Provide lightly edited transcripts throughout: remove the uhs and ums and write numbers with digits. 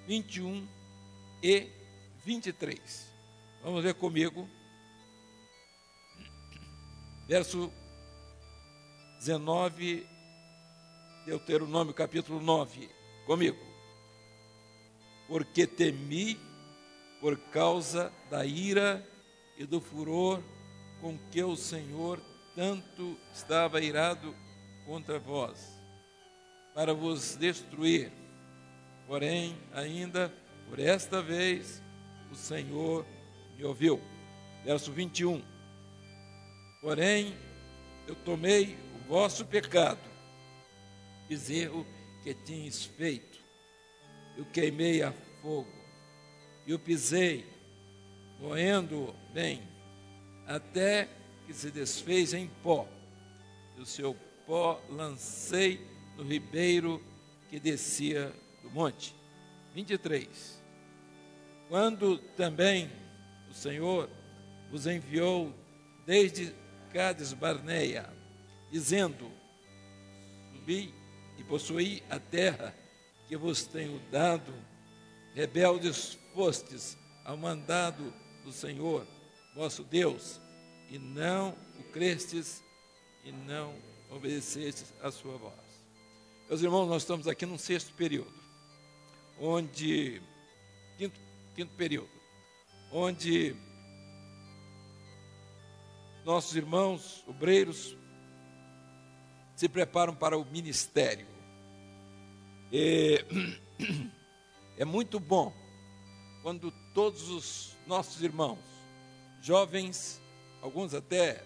21 e 23. Vamos ver comigo. Verso 19, Deuteronômio capítulo 9. Comigo. Porque temi por causa da ira e do furor com que o Senhor tanto estava irado contra vós, para vos destruir. Porém, ainda por esta vez, o Senhor me ouviu. Verso 21. Porém, eu tomei o vosso pecado, bezerro que tinhas feito, eu queimei a fogo, e o pisei, moendo bem, até que se desfez em pó, e o seu pó lancei no ribeiro que descia do monte. 23. Quando também o Senhor vos enviou desde Cades Barneia, dizendo: subi e possuí a terra que vos tenho dado, rebeldes fostes ao mandado do Senhor, vosso Deus, e não o crestes e não obedecestes a sua voz. Meus irmãos, nós estamos aqui num sexto período, quinto período, onde nossos irmãos obreiros se preparam para o ministério. É muito bom quando todos os nossos irmãos, jovens, alguns até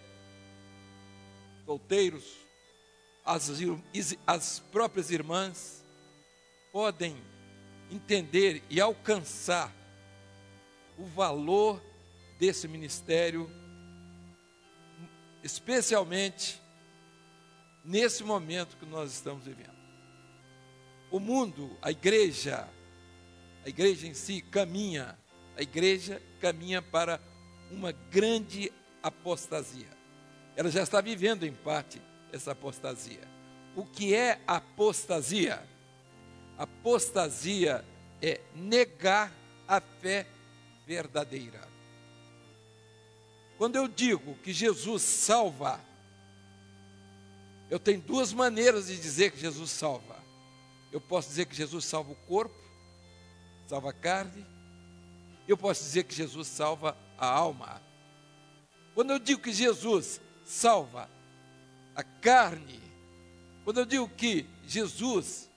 solteiros, as próprias irmãs, podem entender e alcançar o valor desse ministério, especialmente nesse momento que nós estamos vivendo. O mundo, a igreja em si caminha para uma grande apostasia. Ela já está vivendo em parte essa apostasia. O que é apostasia? Apostasia é negar a fé verdadeira. Quando eu digo que Jesus salva, eu tenho duas maneiras de dizer que Jesus salva. Eu posso dizer que Jesus salva o corpo, salva a carne. Eu posso dizer que Jesus salva a alma. Quando eu digo que Jesus salva a carne, quando eu digo que Jesus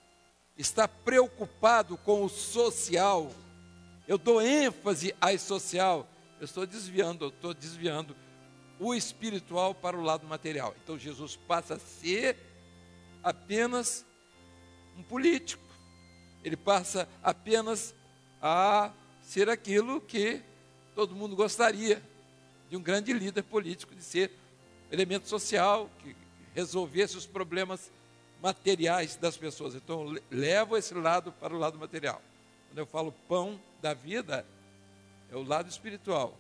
está preocupado com o social, eu dou ênfase ao social, eu estou desviando o espiritual para o lado material. Então Jesus passa a ser apenas um político, ele passa apenas a ser aquilo que todo mundo gostaria, de um grande líder político, de ser elemento social, que resolvesse os problemas materiais das pessoas. Então eu levo esse lado para o lado material. Quando eu falo pão da vida, é o lado espiritual,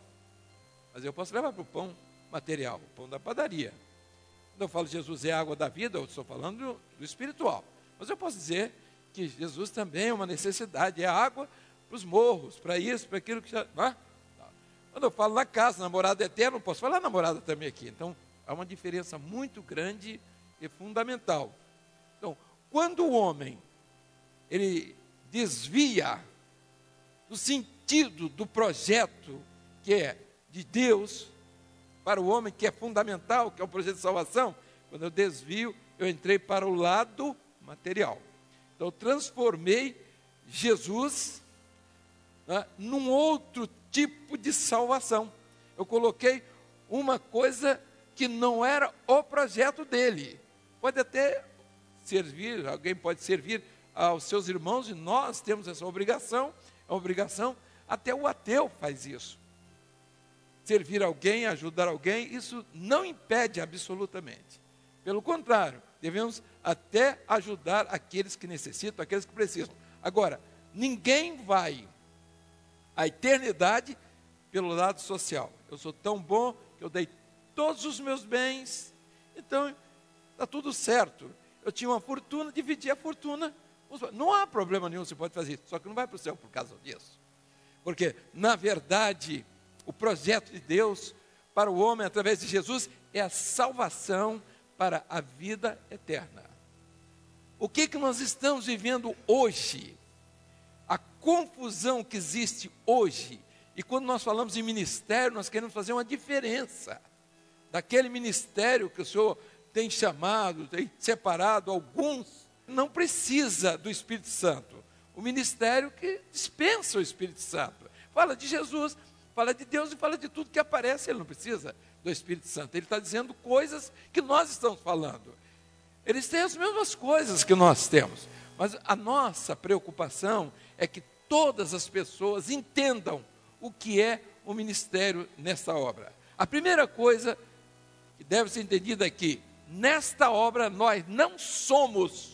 mas eu posso levar para o pão material, o pão da padaria. Quando eu falo Jesus é a água da vida, eu estou falando do espiritual. Mas eu posso dizer que Jesus também é uma necessidade, é água para os morros, para isso, para aquilo que já... Quando eu falo na casa, namorada eterna, eu posso falar namorada também aqui. Então, há uma diferença muito grande e fundamental. Então, quando o homem, ele desvia do sentido do projeto que é de Deus para o homem, que é fundamental, que é o projeto de salvação, quando eu desvio, eu entrei para o lado material. Então, eu transformei Jesus num outro tipo de salvação. Eu coloquei uma coisa que não era o projeto dele. Pode até servir, alguém pode servir aos seus irmãos, e nós temos essa obrigação, é uma obrigação, até o ateu faz isso. Servir alguém, ajudar alguém, isso não impede absolutamente. Pelo contrário, devemos até ajudar aqueles que necessitam, aqueles que precisam. Agora, ninguém vai à eternidade pelo lado social. Eu sou tão bom que eu dei todos os meus bens, então está tudo certo. Eu tinha uma fortuna, dividi a fortuna Não há problema nenhum, você pode fazer isso, só que não vai para o céu por causa disso. Porque, na verdade, o projeto de Deus para o homem, através de Jesus, é a salvação para a vida eterna. O que nós estamos vivendo hoje? A confusão que existe hoje. E quando nós falamos de ministério, nós queremos fazer uma diferença daquele ministério que o Senhor tem chamado, tem separado alguns. Não precisa do Espírito Santo. O ministério que dispensa o Espírito Santo. Fala de Jesus, fala de Deus e fala de tudo que aparece. Ele não precisa do Espírito Santo. Ele está dizendo coisas que nós estamos falando. Eles têm as mesmas coisas que nós temos. Mas a nossa preocupação é que todas as pessoas entendam o que é o ministério nesta obra. A primeira coisa que deve ser entendida é que nesta obra nós não somos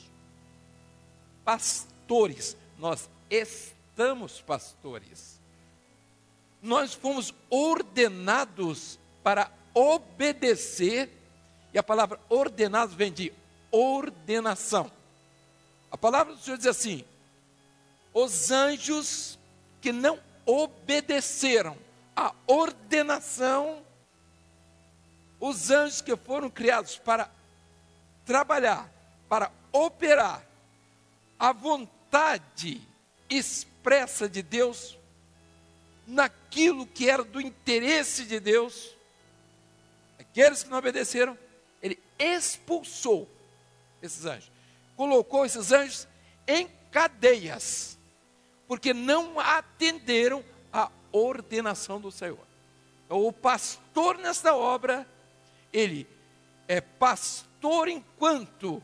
pastores, nós estamos pastores. Nós fomos ordenados para obedecer, e a palavra ordenados vem de ordenação. A palavra do Senhor diz assim: os anjos que não obedeceram à ordenação, os anjos que foram criados para trabalhar, para operar a vontade expressa de Deus, naquilo que era do interesse de Deus, aqueles que não obedeceram, ele expulsou esses anjos, colocou esses anjos em cadeias, porque não atenderam à ordenação do Senhor. Então, o pastor nesta obra, ele é pastor enquanto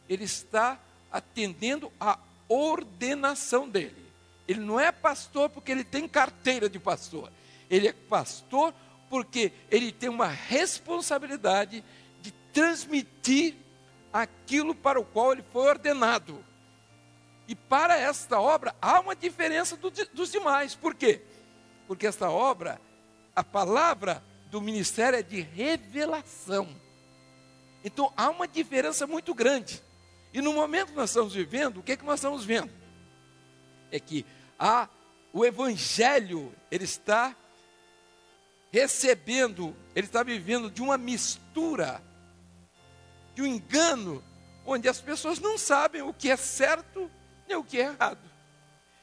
ele está atendendo à ordenação dele. Ele não é pastor porque ele tem carteira de pastor. Ele é pastor porque ele tem uma responsabilidade de transmitir aquilo para o qual ele foi ordenado. E para esta obra há uma diferença dos demais. Por quê? Porque esta obra, a palavra do ministério é de revelação. Então há uma diferença muito grande. E no momento que nós estamos vivendo, o que nós estamos vendo? É que o evangelho, ele está recebendo, ele está vivendo de uma mistura, de um engano, onde as pessoas não sabem o que é certo nem o que é errado.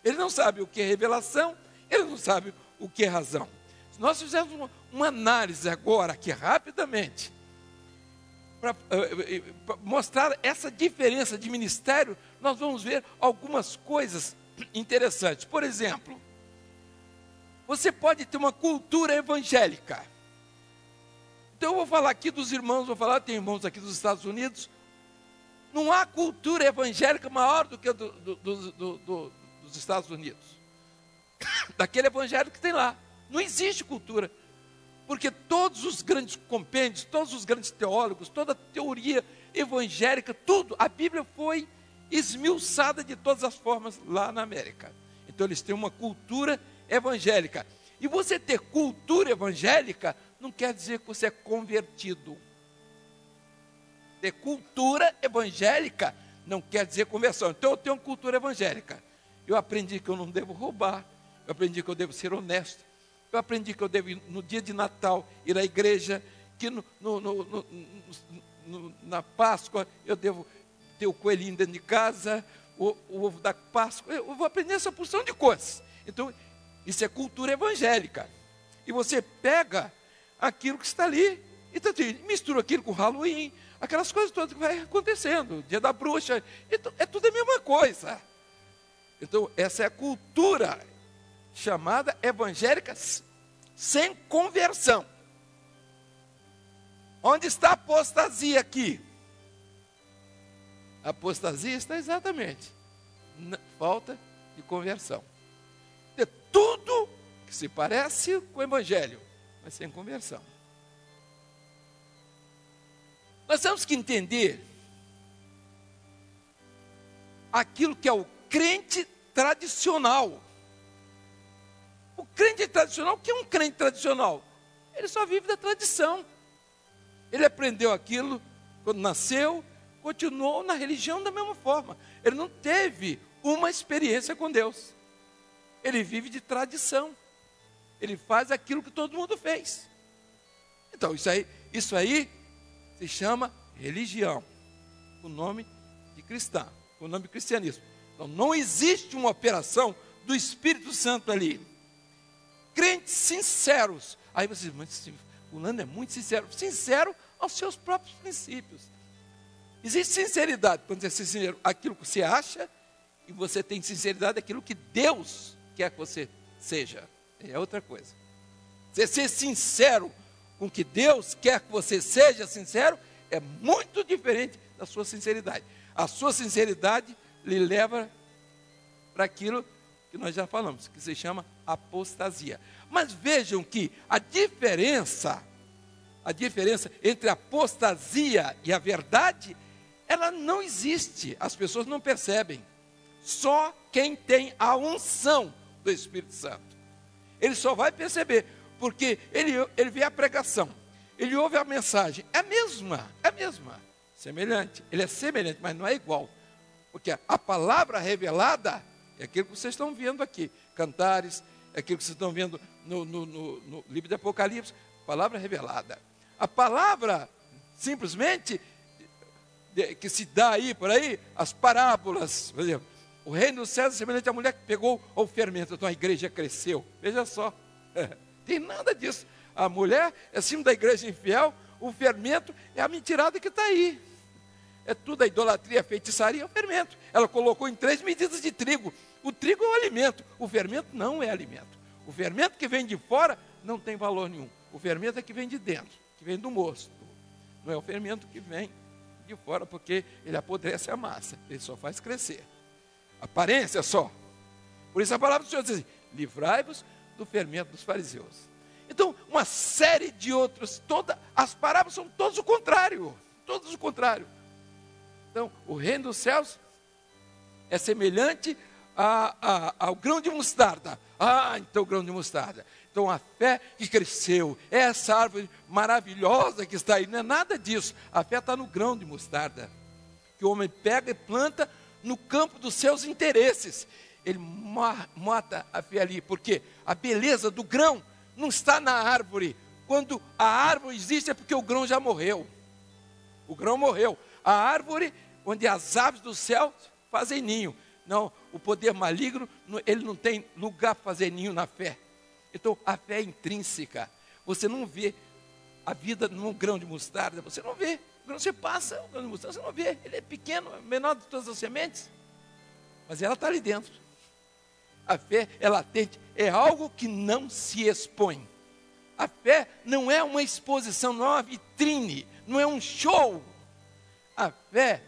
Ele não sabe o que é revelação, ele não sabe o que é razão. Se nós fizermos uma análise agora, aqui rapidamente, para mostrar essa diferença de ministério, nós vamos ver algumas coisas interessantes. Por exemplo, você pode ter uma cultura evangélica. Então eu vou falar aqui dos irmãos, tem irmãos aqui dos Estados Unidos. Não há cultura evangélica maior do que dos Estados Unidos. Daquele evangelho que tem lá. Não existe cultura. Porque todos os grandes compêndios, todos os grandes teólogos, toda a teoria evangélica, tudo, a Bíblia foi esmiuçada de todas as formas lá na América. Então eles têm uma cultura evangélica. E você ter cultura evangélica não quer dizer que você é convertido. Ter cultura evangélica não quer dizer conversão. Então eu tenho uma cultura evangélica. Eu aprendi que eu não devo roubar. Eu aprendi que eu devo ser honesto. Eu aprendi que eu devo, no dia de Natal, ir à igreja. Que na Páscoa eu devo ter o coelhinho dentro de casa, o ovo da Páscoa. Eu vou aprender essa porção de coisas. Então, isso é cultura evangélica. E você pega aquilo que está ali e mistura aquilo com Halloween, aquelas coisas todas que vai acontecendo, dia da bruxa, é tudo a mesma coisa. Então, essa é a cultura chamada evangélica sem conversão. Onde está a apostasia aqui? A apostasia está exatamente na falta de conversão. É tudo que se parece com o evangelho, mas sem conversão. Nós temos que entender aquilo que é o crente tradicional. O crente tradicional, o que é um crente tradicional? Ele só vive da tradição. Ele aprendeu aquilo quando nasceu, continuou na religião da mesma forma. ele não teve uma experiência com Deus. Ele vive de tradição. Ele faz aquilo que todo mundo fez. Então, isso aí se chama religião, o nome de cristã, o nome de cristianismo. Então, não existe uma operação do Espírito Santo ali. Crentes sinceros. Aí você diz, mas fulano é muito sincero. Sincero aos seus próprios princípios. Existe sinceridade quando você é sincero aquilo que você acha, e você tem sinceridade aquilo que Deus quer que você seja. É outra coisa. Você ser sincero com o que Deus quer que você seja sincero é muito diferente da sua sinceridade. A sua sinceridade lhe leva para aquilo que nós já falamos, que se chama apostasia. Mas vejam que a diferença entre a apostasia e a verdade, ela não existe. As pessoas não percebem. Só quem tem a unção do Espírito Santo. Ele só vai perceber, porque ele vê a pregação, ele ouve a mensagem, é a mesma, semelhante. Ele é semelhante, mas não é igual. Porque a palavra revelada é aquilo que vocês estão vendo aqui, Cantares, é aquilo que vocês estão vendo no livro de Apocalipse, palavra revelada. A palavra, simplesmente, que se dá aí, por aí, as parábolas, por exemplo, o reino dos céus é semelhante à mulher que pegou o fermento, então a igreja cresceu. Veja só, tem nada disso. A mulher é símbolo da igreja infiel, o fermento é a mentirada que está aí. É tudo a idolatria, a feitiçaria, é o fermento. Ela colocou em 3 medidas de trigo. O trigo é o alimento, o fermento não é alimento. O fermento que vem de fora não tem valor nenhum. O fermento é que vem de dentro, que vem do mosto. Não é o fermento que vem de fora, porque ele apodrece a massa, ele só faz crescer. Aparência só. Por isso a palavra do Senhor diz assim, livrai-vos do fermento dos fariseus. Então, uma série de outros, as parábolas são todos o contrário. Todos o contrário. Então, o reino dos céus é semelhante ao grão de mostarda. Então o grão de mostarda. Então a fé que cresceu, essa árvore maravilhosa que está aí, não é nada disso. A fé está no grão de mostarda, que o homem pega e planta no campo dos seus interesses. Ele mata a fé ali, porque a beleza do grão não está na árvore. Quando a árvore existe é porque o grão já morreu. O grão morreu. A árvore onde as aves do céu fazem ninho. Não, o poder maligno, ele não tem lugar para fazer ninho na fé. Então, a fé é intrínseca. Você não vê a vida num grão de mostarda, você não vê. Quando você passa o grão de mostarda, você não vê. Ele é pequeno, menor de todas as sementes. Mas ela está ali dentro. A fé é latente, é algo que não se expõe. A fé não é uma exposição, não é uma vitrine, não é um show. A fé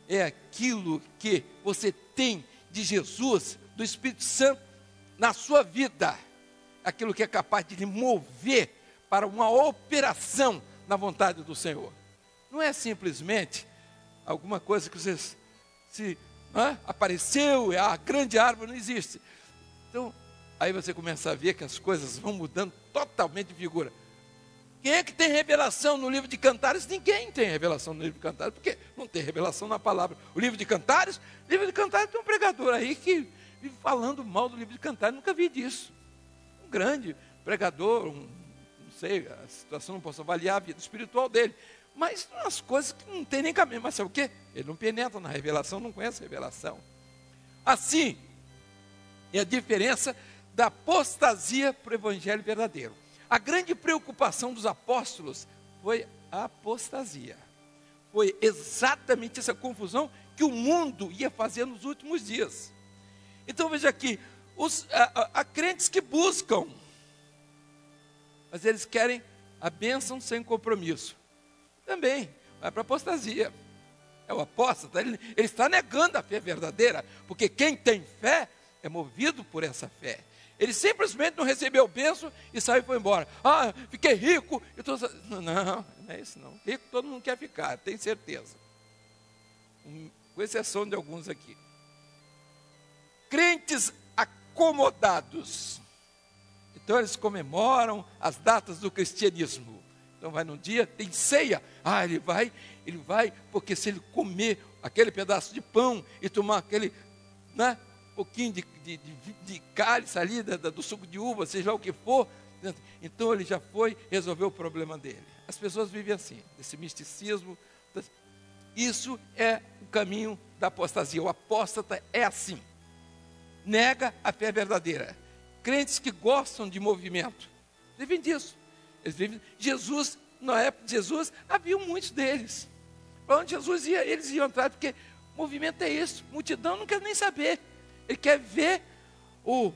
é aquilo que você tem de Jesus, do Espírito Santo, na sua vida. Aquilo que é capaz de lhe mover para uma operação na vontade do Senhor. Não é simplesmente alguma coisa que vocês apareceu, a grande árvore não existe. Então, aí você começa a ver que as coisas vão mudando totalmente de figura. Quem é que tem revelação no livro de Cantares? Ninguém tem revelação no livro de Cantares, porque não tem revelação na palavra. O livro de Cantares tem um pregador aí que vive falando mal do livro de Cantares, nunca vi disso. Um grande pregador, não sei, a situação não posso avaliar a vida espiritual dele, mas umas coisas que não tem nem caminho. Mas sabe o quê? Ele não penetra na revelação, não conhece a revelação. Assim, é a diferença da apostasia para o evangelho verdadeiro. A grande preocupação dos apóstolos foi a apostasia. Foi exatamente essa confusão que o mundo ia fazer nos últimos dias. Então veja aqui, há crentes que buscam, mas eles querem a bênção sem compromisso. Também vai para a apostasia. É o apóstata, ele está negando a fé verdadeira, porque quem tem fé é movido por essa fé. Ele simplesmente não recebeu o bênção e saiu e foi embora. Fiquei rico. Não é isso não. Rico todo mundo quer ficar, tenho certeza. Com exceção de alguns aqui. Crentes acomodados. Então eles comemoram as datas do cristianismo. Então vai num dia, tem ceia. Ele vai, porque se ele comer aquele pedaço de pão e tomar aquele, né, pouquinho de cálice ali, do suco de uva, seja lá o que for. Então ele já foi resolver o problema dele. As pessoas vivem assim, desse misticismo. Isso é o caminho da apostasia. O apóstata é assim. Nega a fé verdadeira. Crentes que gostam de movimento vivem disso. Eles vivem. Jesus, na época de Jesus, havia muitos deles. Para onde Jesus ia, eles iam atrás, porque movimento é isso. Multidão não quer nem saber. Ele quer ver o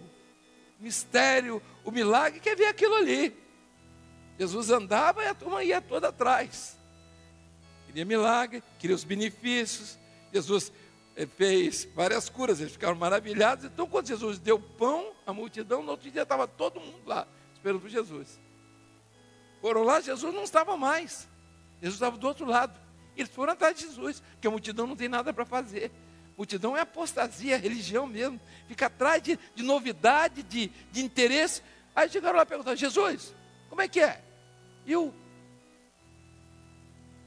mistério, o milagre, quer ver aquilo ali. Jesus andava e a turma ia toda atrás. Queria milagre, queria os benefícios. Jesus fez várias curas, eles ficaram maravilhados. Então, quando Jesus deu pão à multidão, no outro dia estava todo mundo lá, esperando por Jesus. Foram lá, Jesus não estava mais. Jesus estava do outro lado. Eles foram atrás de Jesus, porque a multidão não tem nada para fazer. Multidão é apostasia, é religião mesmo. Fica atrás de novidade, de interesse. Aí chegaram lá e perguntaram: Jesus, como é que é? E o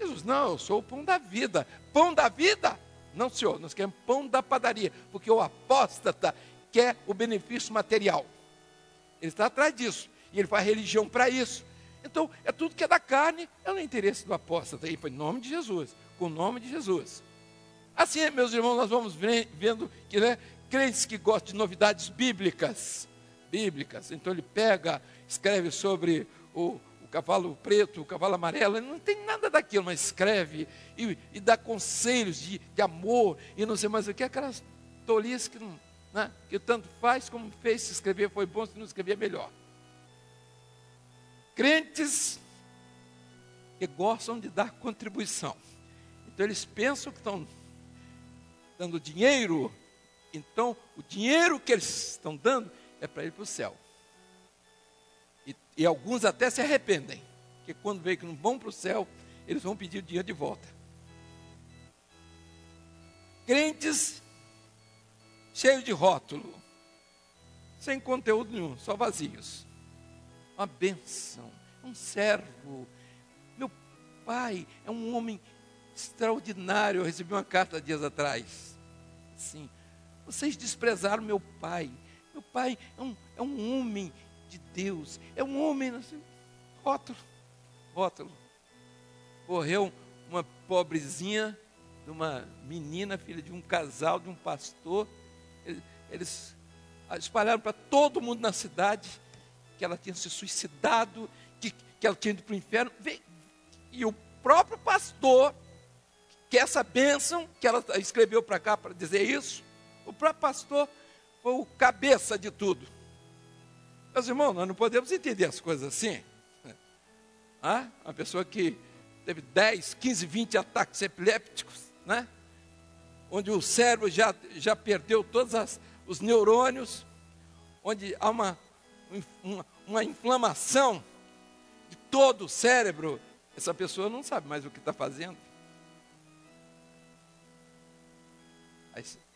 Jesus: não, eu sou o pão da vida. Pão da vida? Não, senhor, nós queremos pão da padaria, porque o apóstata quer o benefício material. Ele está atrás disso, e ele faz religião para isso. Então, é tudo que é da carne, é o interesse do apóstata. E foi em nome de Jesus, com o nome de Jesus. Assim, meus irmãos, nós vamos vendo que, né, crentes que gostam de novidades bíblicas. Então ele pega, escreve sobre o cavalo preto, o cavalo amarelo, ele não tem nada daquilo, mas escreve e dá conselhos de amor e não sei mais o que, aquelas tolices que, não, né, que tanto faz como fez. Se escrever foi bom, se não escrever é melhor. Crentes que gostam de dar contribuição. Então eles pensam que estão dando dinheiro, então o dinheiro que eles estão dando é para ir para o céu. E alguns até se arrependem, porque quando veem que não vão para o céu, eles vão pedir o dinheiro de volta. Crentes cheios de rótulo, sem conteúdo nenhum, só vazios. Uma bênção, um servo. Meu pai é um homem extraordinário. Eu recebi uma carta dias atrás. Sim, vocês desprezaram meu pai. Meu pai é um homem de Deus, é um homem, assim, rótulo. Morreu uma pobrezinha, de uma menina, filha de um casal, de um pastor. Eles espalharam para todo mundo na cidade que ela tinha se suicidado, que ela tinha ido para o inferno. E o próprio pastor, que essa bênção que ela escreveu para cá para dizer isso, o próprio pastor foi o cabeça de tudo. Meus irmãos, nós não podemos entender as coisas assim. Uma pessoa que teve 10, 15, 20 ataques epilépticos, né? Onde o cérebro já perdeu todos os neurônios, onde há uma inflamação de todo o cérebro. Essa pessoa não sabe mais o que está fazendo.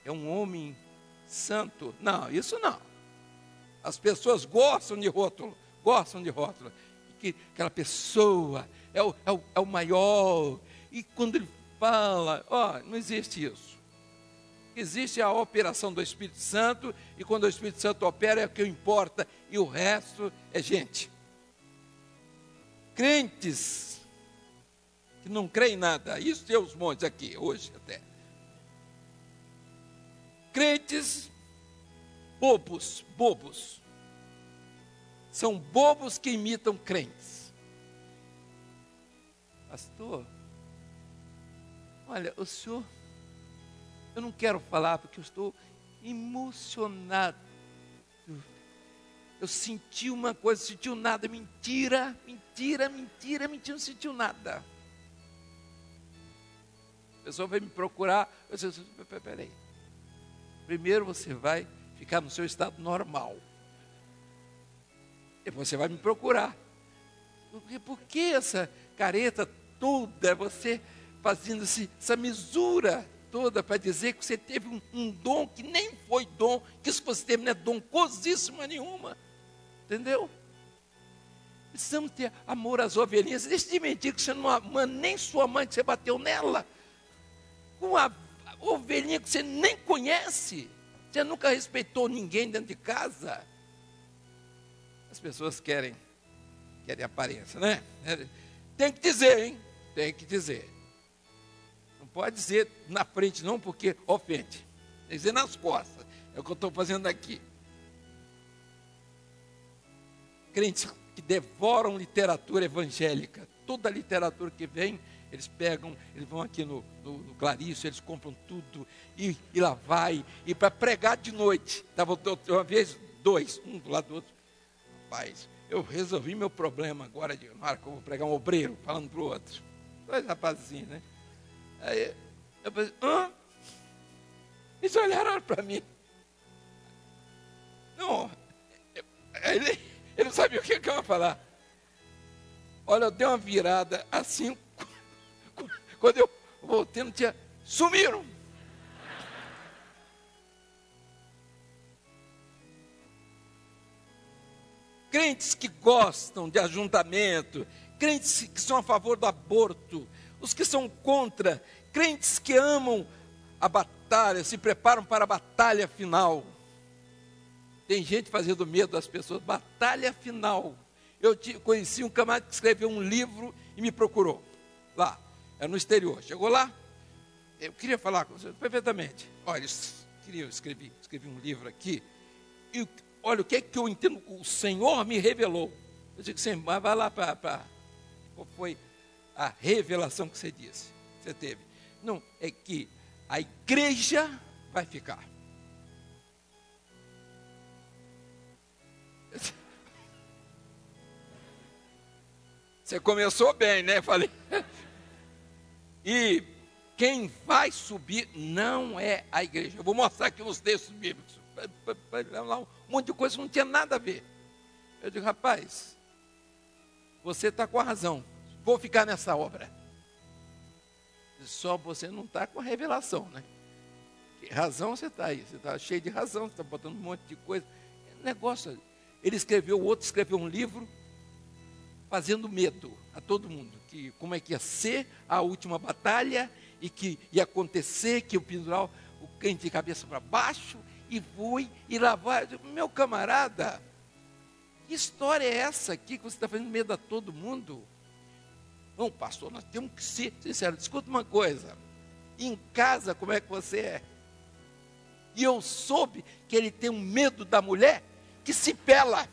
É um homem santo. Não, isso não. As pessoas gostam de rótulo. Que aquela pessoa é o maior. E quando ele fala, não existe isso. Existe a operação do Espírito Santo, e quando o Espírito Santo opera é o que importa, e o resto é gente. Crentes que não creem em nada, isso tem os montes aqui, hoje até. Crentes bobos. São bobos que imitam crentes. Pastor, olha, o senhor, eu não quero falar porque eu estou emocionado. Eu senti uma coisa, sentiu nada. Mentira, não sentiu nada. A pessoa vai me procurar, eu disse, peraí. Primeiro você vai ficar no seu estado normal. Depois você vai me procurar. Por que essa careta toda, você fazendo essa misura toda para dizer que você teve um dom que nem foi dom, que isso que você teve não é dom coisíssima nenhuma. Entendeu? Precisamos ter amor às ovelhinhas. Deixa de mentir que você não ama nem sua mãe, que você bateu nela. Com a ovelhinha que você nem conhece, você nunca respeitou ninguém dentro de casa. As pessoas querem aparência, né? Tem que dizer, hein? Tem que dizer. Não pode dizer na frente não, porque ofende. Tem que dizer nas costas. É o que eu estou fazendo aqui. Crentes que devoram literatura evangélica. Toda a literatura que vem, eles pegam, eles vão aqui no Clarício, eles compram tudo, e lá vai, e para pregar de noite. Estava uma vez, dois, um do lado do outro. Rapaz, eu resolvi meu problema agora, de Marco, eu vou pregar um obreiro, falando para o outro. Dois rapazinhos, né? Aí eu falei, hã? Eles olharam para mim. Não, ele não sabia o que eu ia falar. Olha, eu dei uma virada assim, quando eu voltei, não tinha, sumiram. Crentes que gostam de ajuntamento, crentes que são a favor do aborto, os que são contra, crentes que amam a batalha, se preparam para a batalha final. Tem gente fazendo medo das pessoas, batalha final. Eu conheci um camarada que escreveu um livro e me procurou, lá, era no exterior. Chegou lá, eu queria falar com você perfeitamente. Olha, eu escrevi um livro aqui, e olha, o que é que eu entendo, o Senhor me revelou. Eu disse, sim, mas vai lá para qual foi a revelação que você disse, que você teve. Não, é que a igreja vai ficar. Você começou bem, né? Falei. E quem vai subir não é a igreja. Eu vou mostrar aqui nos textos bíblicos. Um monte de coisa que não tinha nada a ver. Eu digo, rapaz, você está com a razão. Vou ficar nessa obra. Só você não está com a revelação, né? Que razão você está aí? Você está cheio de razão, você está botando um monte de coisa. Negócio. Ele escreveu, o outro escreveu um livro fazendo medo a todo mundo, que como é que ia ser a última batalha, e que ia acontecer, que o pendural, o crente de cabeça para baixo, e foi, e lá vai. Meu camarada, que história é essa aqui, que você está fazendo medo a todo mundo? Não, pastor, nós temos que ser sinceros. Escuta uma coisa, em casa como é que você é? E eu soube que ele tem um medo da mulher que se pela.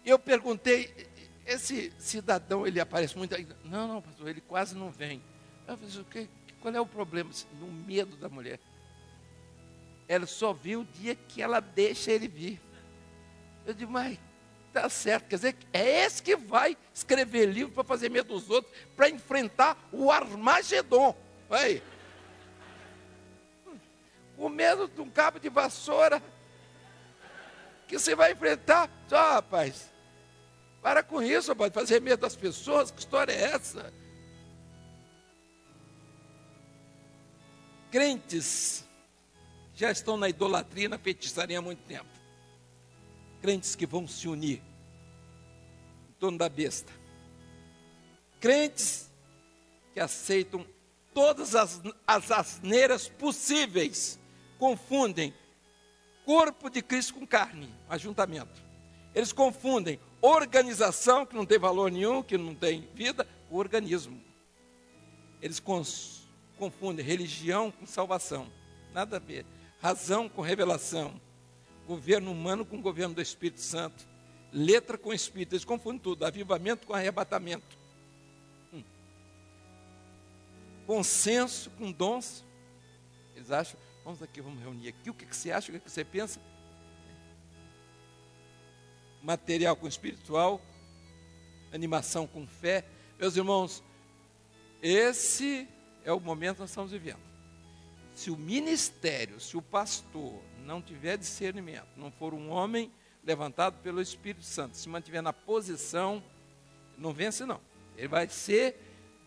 Eu perguntei, esse cidadão, ele aparece muito aí? Não, pastor, ele quase não vem. Eu falei, qual é o problema? No medo da mulher. Ela só vê o dia que ela deixa ele vir. Eu digo, mas tá certo, quer dizer, é esse que vai escrever livro para fazer medo dos outros, para enfrentar o Armagedon. Aí. O medo de um cabo de vassoura que você vai enfrentar. Só, rapaz, para com isso, rapaz, fazer medo das pessoas, que história é essa? Crentes já estão na idolatria e na feitiçaria há muito tempo. Crentes que vão se unir em torno da besta. Crentes que aceitam todas as asneiras possíveis, confundem corpo de Cristo com carne, ajuntamento. Eles confundem organização, que não tem valor nenhum, que não tem vida, com organismo. Eles confundem religião com salvação, nada a ver. Razão com revelação, governo humano com governo do Espírito Santo, letra com Espírito, eles confundem tudo, avivamento com arrebatamento, consenso com dons. Eles acham, vamos aqui, vamos reunir aqui, o que você acha, o que você pensa? Material com espiritual, animação com fé. Meus irmãos, esse é o momento que nós estamos vivendo. Se o ministério, se o pastor não tiver discernimento, não for um homem levantado pelo Espírito Santo, se mantiver na posição, não vence não. Ele vai ser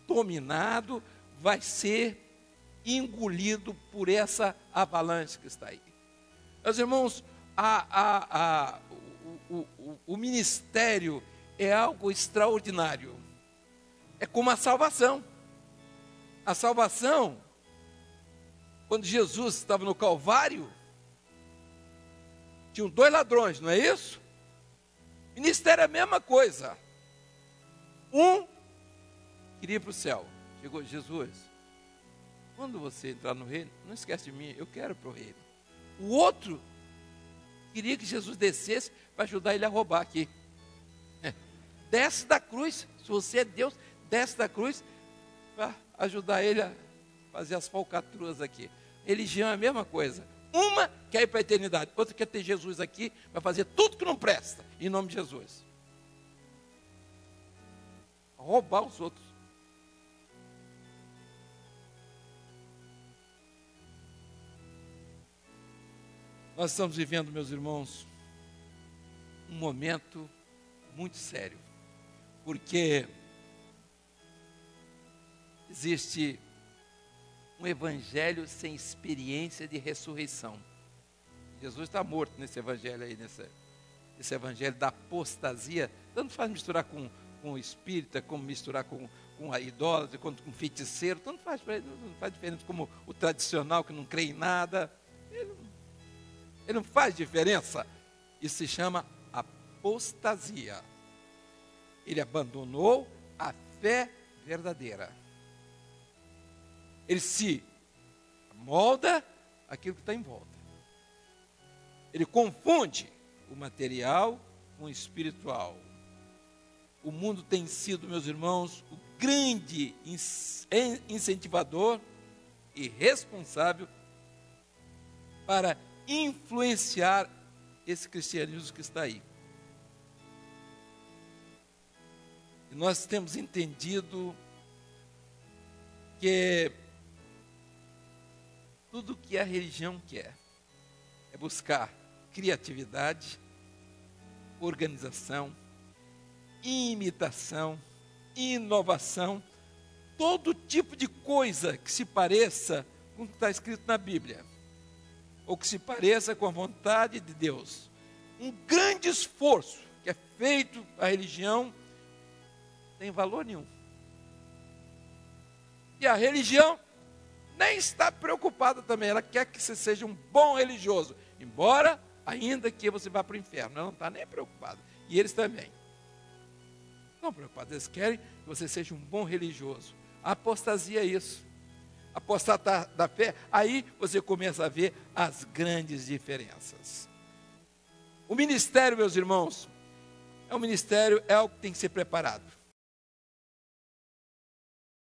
dominado, vai ser engolido por essa avalanche que está aí. Meus irmãos, o ministério, é algo extraordinário. É como a salvação. A salvação, quando Jesus estava no Calvário, tinham 2 ladrões, não é isso? Ministério é a mesma coisa. Um queria ir para o céu. Chegou, Jesus, quando você entrar no reino, não esquece de mim, eu quero ir para o reino. O outro queria que Jesus descesse para ajudar ele a roubar aqui. Desce da cruz, se você é Deus, desce da cruz para ajudar ele a fazer as falcatruas aqui. Religião é a mesma coisa. Uma quer ir para a eternidade, outra quer ter Jesus aqui para fazer tudo que não presta, em nome de Jesus. Roubar os outros. Nós estamos vivendo, meus irmãos, um momento muito sério, porque existe um evangelho sem experiência de ressurreição. Jesus está morto nesse evangelho aí, nesse evangelho da apostasia. Tanto faz misturar com o espírita, como misturar com a idólatra, com feiticeiro, tanto faz, não faz diferença, como o tradicional que não crê em nada. Ele não faz diferença. Isso se chama apostasia. Ele abandonou a fé verdadeira. Ele se molda aquilo que está em volta. Ele confunde o material com o espiritual. O mundo tem sido, meus irmãos, o grande incentivador e responsável para influenciar esse cristianismo que está aí. E nós temos entendido que tudo que a religião quer é buscar criatividade, organização, imitação, inovação, todo tipo de coisa que se pareça com o que está escrito na Bíblia, ou que se pareça com a vontade de Deus. Um grande esforço que é feito à religião tem valor nenhum. E a religião nem está preocupada também, ela quer que você seja um bom religioso, embora ainda que você vá para o inferno, ela não está nem preocupada. E eles também não preocupados, eles querem que você seja um bom religioso. A apostasia é isso. Apostatar da fé, aí você começa a ver as grandes diferenças. O ministério, meus irmãos, é um ministério, é algo que tem que ser preparado.